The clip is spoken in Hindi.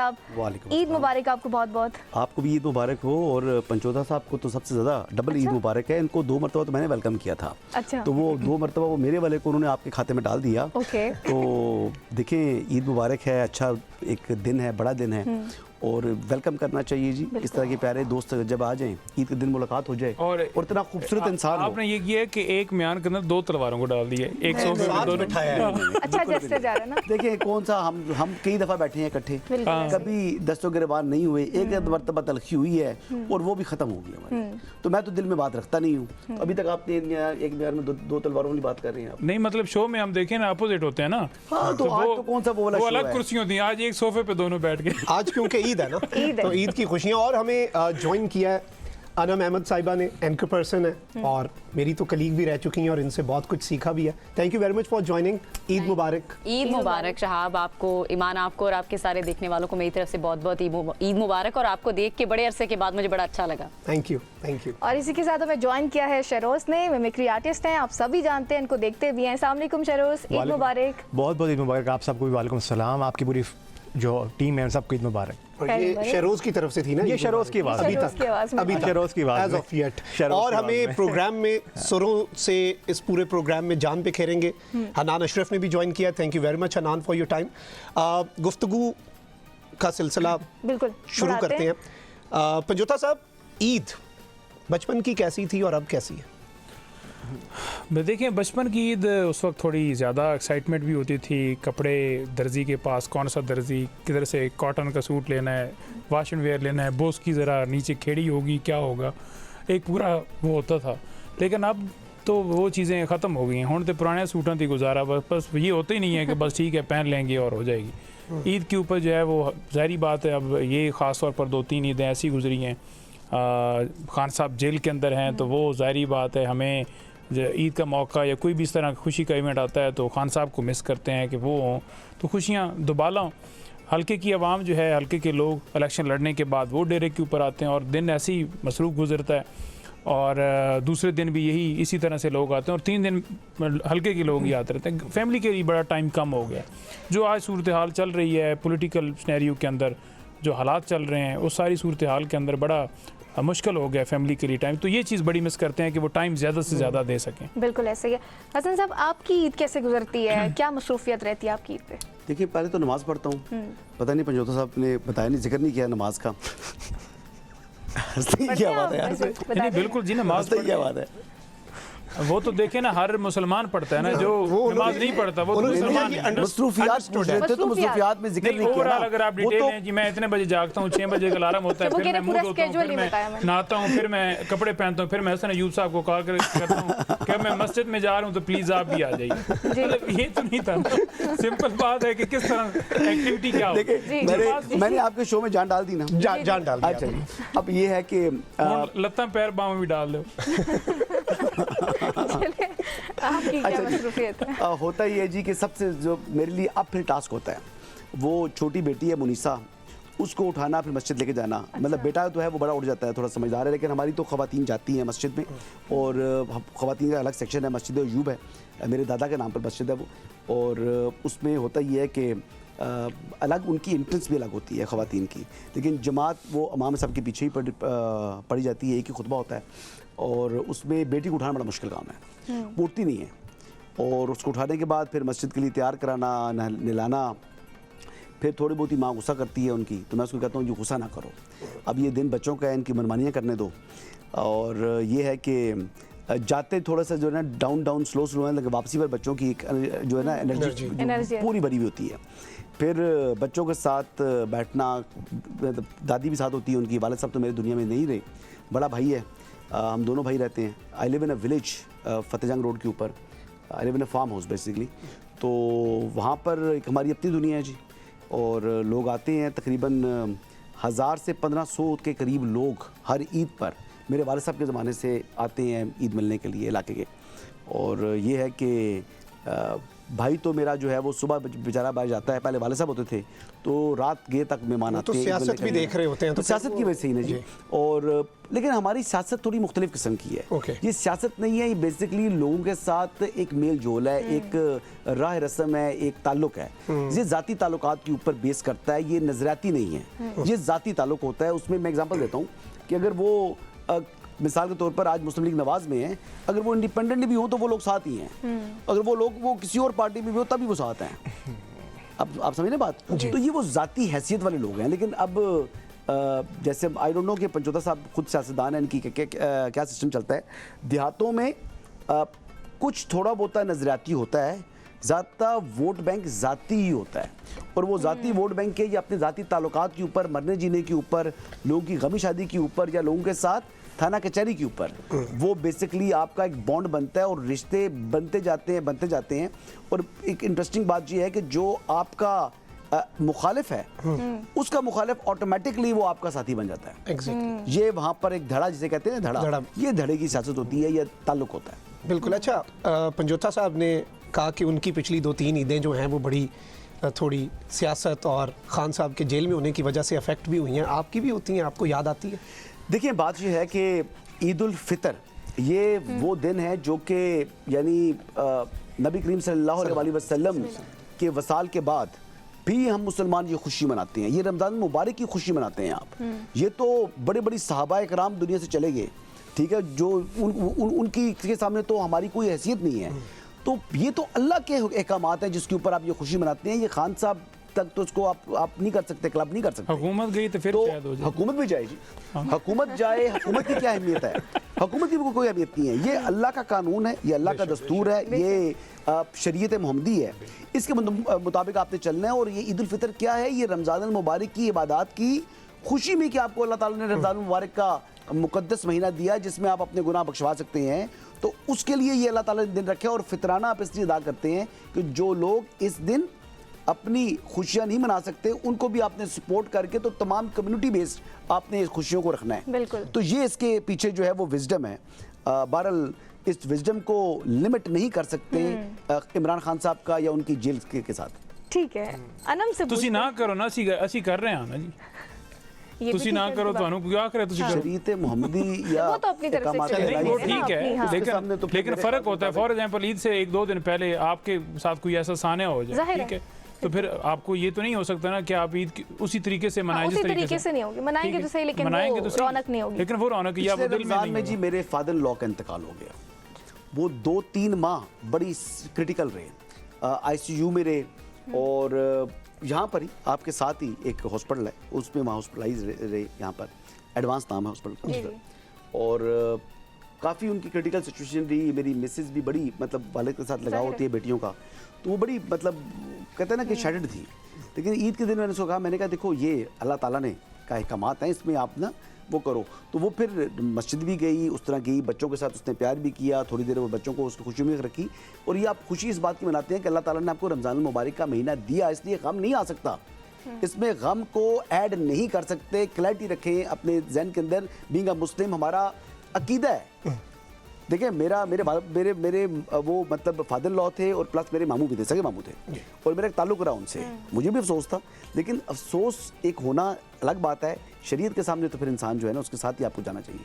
साहब, ईद मुबारक आपको बहुत बहुत। आपको भी ईद मुबारक हो, और पंचोदा साहब को तो सबसे ज़्यादा डबल ईद मुबारक है। इनको 2 मरतबा तो मैंने वेलकम किया था। अच्छा। तो वो 2 मरतबा वो मेरे वाले को उन्होंने आपके खाते में डाल दिया। ओके। तो देखें, ईद मुबारक है, अच्छा एक दिन है, बड़ा दिन है और वेलकम करना चाहिए जी। इस तरह के प्यारे दोस्त जब आ जाएं, ईद के दिन मुलाकात हो जाए और इतना खूबसूरत इंसान आपने ये किया है कि एक म्यान के अंदर 2 तलवारों को डाल दिया, एक सोफे पे दोनों बिठाया है। अच्छा जैसे जा रहा है ना। देखिए कौन सा हम कई दफा बैठे हैं इकट्ठे, कभी दस्तों गिरबान नहीं हुए, एक मरतबा तलखी हुई है और वो भी खत्म हो गई हमारी। तो मैं तो दिल में बात रखता नहीं हूँ। अभी तक आपने एक म्यान में 2 तलवारों की बात कर रहे हैं आप। नहीं, मतलब शो में हम देखें ना अपोजिट होते हैं ना। हाँ, तो आज तो कौन सा वो अलग कुर्सियों थी, आज एक सोफे पे दोनों बैठ गए। आज क्योंकि ईद है ना, तो ईद की खुशियां। और हमें ज्वाइन किया है अनम अहमद साहिबा ने, एंकर पर्सन है और मेरी तो कलीग भी रह चुकी हैं और इनसे बहुत कुछ सीखा भी है। Thank you very much for joining. Eid मुबारक। ईद मुबारक शहाब आपको, ईमान आपको और आपके सारे देखने वालों को मेरी तरफ से बहुत बहुत ईद मुबारक। और आपको देख के बड़े अरसे के बाद मुझे बड़ा अच्छा लगा। Thank you, thank you. और इसी के साथ हमें ज्वाइन किया है शरोज ने, मिमिक्री आर्टिस्ट हैं, आप सभी जानते हैं, इनको देखते भी हैं। अस्सलाम वालेकुम शरोज, ईद मुबारक। बहुत बहुत ईद मुबारक आप सबको भी। वालेकुम सलाम। आपकी पूरी जो टीम है सबको ईद मुबारक। और ये शरोज की तरफ से थी ना, ये शरोज की आवाज़, अभी तक शरोज की आवाज़ एज ऑफ येट। और हमें प्रोग्राम में सुरों से इस पूरे प्रोग्राम में जान बिखेरेंगे हनान अशरफ ने भी ज्वाइन किया। Thank you very much Hanan for your time. गुफ्तगू का सिलसिला बिल्कुल शुरू करते हैं। पंजोता साहब, ईद बचपन की कैसी थी और अब कैसी है? देखिए, बचपन की ईद उस वक्त थोड़ी ज़्यादा एक्साइटमेंट भी होती थी। कपड़े दर्जी के पास, कौन सा दर्जी, किधर से कॉटन का सूट लेना है, वाशन वेयर लेना है, बोस की ज़रा नीचे खेड़ी होगी, क्या होगा, एक पूरा वो होता था। लेकिन अब तो वो चीज़ें ख़त्म हो गई हैं। हुण तो पुराने सूटों की गुजारा, बस ये होता ही नहीं है कि बस ठीक है पहन लेंगे और हो जाएगी। ईद के ऊपर जो है वो ज़ाहिरी बात है, अब ये ख़ास तौर पर 2-3 ईदें ऐसी गुजरी हैं। खान साहब जेल के अंदर हैं, तो वो ज़ाहिरी बात है हमें ईद का मौका या कोई भी इस तरह खुशी का इवेंट आता है तो खान साहब को मिस करते हैं कि वो हों, तो खुशियाँ दोबाला हों। हल्के की आवाम जो है, हल्के के लोग इलेक्शन लड़ने के बाद वो डेरे के ऊपर आते हैं और दिन ऐसे ही मसरूफ़ गुजरता है। और दूसरे दिन भी यही इसी तरह से लोग आते हैं और 3 दिन हल्के के लोग ही आते रहते हैं। फैमिली के लिए बड़ा टाइम कम हो गया। जो आज सूरत हाल चल रही है पॉलिटिकल सिनेरियो के अंदर, जो हालात चल रहे हैं, उस सारी सूरत हाल के अंदर बड़ा मुश्किल हो गया फैमिली के लिए टाइम। तो ये चीज़ बड़ी मिस करते हैं कि वो टाइम ज़्यादा से ज़्यादा दे सकें। बिल्कुल ऐसे ही है। हसन साहब, आपकी ईद कैसे गुजरती है, क्या मसरूफियत रहती है आपकी ईद पे? देखिए, पहले तो नमाज़ पढ़ता हूँ। पता नहीं पंजोता साहब ने बताया नहीं, जिक्र नहीं किया नमाज का। क्या बात है यार? नहीं बिल्कुल जी, नमाज क्या बात है? वो तो देखे ना, हर मुसलमान पढ़ता है ना, जो नमाज नहीं पढ़ता वो तो मुसलमान नहीं। मसरूफियात तो मसरूफियात में जिक्र नहीं किया। अगर आप डिटेल हैं जी, मैं इतने बजे जागता हूँ, 6 बजे का अलार्म होता है, फिर मैं मुंह धोता हूँ, फिर मैं नहाता हूँ, फिर मैं कपड़े पहनता हूँ, फिर मैं हसन अयूब साहब को कॉल करता हूँ कि मैं मस्जिद में जा रहा हूँ तो प्लीज आप भी आ जाइए। मतलब ये तो नहीं था। सिंपल बात है कि किस तरह एक्टिविटी क्या हो। मैंने आपके शो में जान डाल दी ना, जान डाल दी। अच्छा, अब ये है कि लत्ता पैर बाँव भी डाल दो। आपकी क्या मसरूफियत है? होता ही है जी कि सबसे जो मेरे लिए अब फिर टास्क होता है, वो छोटी बेटी है मुनीसा, उसको उठाना फिर मस्जिद लेके जाना। मतलब बेटा तो है वो बड़ा उठ जाता है, थोड़ा समझदार है, लेकिन हमारी तो ख़वातीन जाती हैं मस्जिद में और ख़वातीन का अलग सेक्शन है, मस्जिद अयूब है, मेरे दादा के नाम पर मस्जिद है वो। और उसमें होता ही है कि अलग उनकी एंट्रेंस भी अलग होती है ख़वातीन की, लेकिन जमात वो इमाम साहब के पीछे ही पड़ी जाती है, एक ही खुतबा होता है और उसमें बेटी को उठाना बड़ा मुश्किल काम है, उठती नहीं है। और उसको उठाने के बाद फिर मस्जिद के लिए तैयार कराना, नहलाना, फिर थोड़ी बहुत ही माँ गुस्सा करती है उनकी, तो मैं उसको कहता हूँ ये गुस्सा ना करो, अब ये दिन बच्चों का है, इनकी मनमानियाँ करने दो। और ये है कि जाते थोड़ा सा जो है ना डाउन स्लो है, लेकिन वापसी पर बच्चों की जो है ना एनर्जी पूरी भरी हुई होती है। फिर बच्चों के साथ बैठना, दादी भी साथ होती है उनकी, वालिद साहब तो मेरी दुनिया में नहीं रहे, बड़ा भाई है, हम दोनों भाई रहते हैं। I live in a village Fatehjang road के ऊपर, I live in a farm house basically. तो वहाँ पर एक हमारी अपनी दुनिया है जी, और लोग आते हैं, तकरीबन 1000 से 1500 के करीब लोग हर ईद पर मेरे वालिद साहब के ज़माने से आते हैं ईद मिलने के लिए इलाके के। और ये है कि भाई तो मेरा जो है वो सुबह बेचारा बाहर जाता है, पहले वाले साहब होते थे तो रात गए तक मेहमान वो आते तो हैं, सियासत एक बंदे भी का देख रहे होते हैं, तो तो सियासत की वजह से ही ना जी। जी। और लेकिन हमारी सियासत थोड़ी मुख्तलिफ किस्म की है। ओके। ये सियासत नहीं है, ये बेसिकली लोगों के साथ एक मेल जोल है, एक राह रस्म है, एक ताल्लुक है। ये ज़ाती ताल्लुकात के ऊपर बेस करता है, ये नजरियाती नहीं है, ये ज़ाती ताल्लुक होता है। उसमें मैं एग्जांपल देता हूँ कि अगर वो मिसाल के तौर पर आज मुस्लिम लीग नवाज में है, अगर वो इंडिपेंडेंट भी हो तो वो लोग साथ ही हैं, अगर वो लोग वो किसी और पार्टी में भी हो तभी वो साथ हैं। अब आप समझ रहे बात? तो ये वो ज़ाती हैसियत वाले लोग हैं। लेकिन अब जैसे आई डोंट नो कि पंचोता साहब खुद सियासतदान हैं, इनकी क्या सिस्टम चलता है देहातों में। कुछ थोड़ा बहुत नजरियाती होता है, ज़्यादा वोट बैंक ज़ाती ही होता है, और वो ज़ाती वोट बैंक के ये अपने ज़ाती ताल्लुकात के ऊपर, मरने जीने के ऊपर, लोगों की गमी शादी के ऊपर या लोगों के साथ थाना कचहरी के ऊपर वो बेसिकली आपका एक बॉन्ड बनता है और रिश्ते बनते जाते हैं। और एक इंटरेस्टिंग बात ये है कि जो आपका मुखालिफ है उसका मुखालिफ ऑटोमेटिकली वो आपका साथी बन जाता है। एग्जैक्टली। ये वहाँ पर एक धड़ा जिसे कहते हैं धड़ा, ये धड़े की सियासत होती है, ये ताल्लुक होता है। बिल्कुल। अच्छा, पंजोता साहब ने कहा कि उनकी पिछली 2-3 ईदें जो हैं वो बड़ी थोड़ी सियासत और खान साहब के जेल में होने की वजह से अफेक्ट भी हुई हैं। आपकी भी होती हैं, आपको याद आती है? देखिए बात यह है कि ईद उल फितर ये वो दिन है जो कि यानी नबी करीम सल्लल्लाहु अलैहि वसल्लम के वसाल के बाद भी हम मुसलमान ये खुशी मनाते हैं, ये रमज़ान मुबारक की खुशी मनाते हैं आप। ये तो बड़े बड़ी सहाबा कराम दुनिया से चले गए, ठीक है, जो उनकी के सामने तो हमारी कोई हैसियत नहीं है। तो ये तो अल्लाह के अहकामात हैं जिसके ऊपर आप ये खुशी मनाते हैं। ये खान साहब तक तो उसको आप नहीं कर सकते, क्लब नहीं कर सकते। हुकूमत गई तो फिर तो शायद हो जाए। हुकूमत भी जाए जी, हुकूमत जाए, हुकूमत की क्या अहमियत है? हुकूमत की कोई अहमियत नहीं है। ये अल्लाह का कानून है, ये अल्लाह का दस्तूर है, ये शरीयत मोहम्मदी है, इसके मुताबिक आपने चलना है। और ये ईद उल फितर क्या है? ये रमज़ान अल मुबारक की इबादत की खुशी में कि आपको अल्लाह ताला ने रमज़ान मुबारक का मुकद्दस महीना दिया जिसमें आप अपने गुनाह बख्शवा सकते हैं, तो उसके लिए ये अल्लाह ताला ने दिन रखे। और फितराना आप इसलिए अदा करते हैं कि जो लोग इस दिन अपनी खुशियां नहीं मना सकते उनको भी आपने सपोर्ट करके तो तमाम कम्युनिटी बेस्ड आपने इस खुशियों को रखना है। बिल्कुल। तो ये इसके पीछे जो है वो विजडम है। बहरहाल इस विजडम को लिमिट नहीं कर सकते इमरान खान साहब का या उनकी जेल के साथ। ठीक है, अनम से ਤੁਸੀਂ ਨਾ ਕਰੋ ਨਾ, ਅਸੀਂ ਕਰ ਰਹੇ ਹਾਂ ਨਾ जी। ये भी ਤੁਸੀਂ ठीक ਨਾ है ਕਰੋ, इनकी ਤੁਹਾਨੂੰ क्या करे ਤੁਸੀਂ करो। शरीयत मोहम्मदी या वो तो अपनी तरफ से इकामात चले इलाही वो जाएंगे ना ठीक अपनी, है, हाँ। उसके सामने तो लेकिन मेरे फर्क ख्याल होता है। फॉर एग्जांपल ईद से 1-2 दिन पहले आपके साथ कोई ऐसा सान्या हो जाए, जाहिर ठीक है, तो फिर आपको ये तो नहीं हो सकता ना कि आप ईद उसी तरीके से मनाएं जिस उसी तरीके से नहीं होगी, मनाएंगे तो सही, लेकिन मनाएंगे वो तो सही, रौनक नहीं होगी। लेकिन वो रौनक या वो पिछले दिल में रमज़ान नहीं में जी होगा। मेरे फादर लॉ का इंतकाल हो गया। वो 2-3 माह बड़ी क्रिटिकल रहे, आईसीयू में रहे, और यहाँ पर ही आपके साथ ही एक हॉस्पिटल है उसमें वहाँ हॉस्पिटलाइज रहे, यहाँ पर एडवांस नाम है हॉस्पिटल का। और काफ़ी उनकी क्रिटिकल सिचुएशन रही। मेरी मिसेज भी बड़ी मतलब वालिद के साथ लगाव होती है बेटियों का, तो वो बड़ी मतलब कहते हैं ना कि शैटर्ड थी। लेकिन ईद के दिन मैंने उसको कहा, मैंने कहा देखो ये अल्लाह ताला ने का अहकामात हैं, इसमें आप ना वो करो। तो वो फिर मस्जिद भी गई, उस तरह गई, बच्चों के साथ उसने प्यार भी किया, थोड़ी देर वो बच्चों को उसकी खुशी में रखी। और ये आप खुशी इस बात की मनाते हैं कि अल्लाह ताला ने आपको रमज़ान मुबारक का महीना दिया, इसलिए गम नहीं आ सकता, इसमें गम को ऐड नहीं कर सकते। क्लैरिटी रखें अपने जहन के अंदर। बीइंग अ मुस्लिम हमारा अकीदा है। देखिए मेरे वो मतलब फादर लॉ थे और प्लस मेरे मामू भी थे, सगे मामू थे, और मेरा एक ताल्लुक रहा उनसे। मुझे भी अफसोस था, लेकिन अफसोस एक होना अलग बात है, शरीयत के सामने तो फिर इंसान जो है ना उसके साथ ही आपको जाना चाहिए।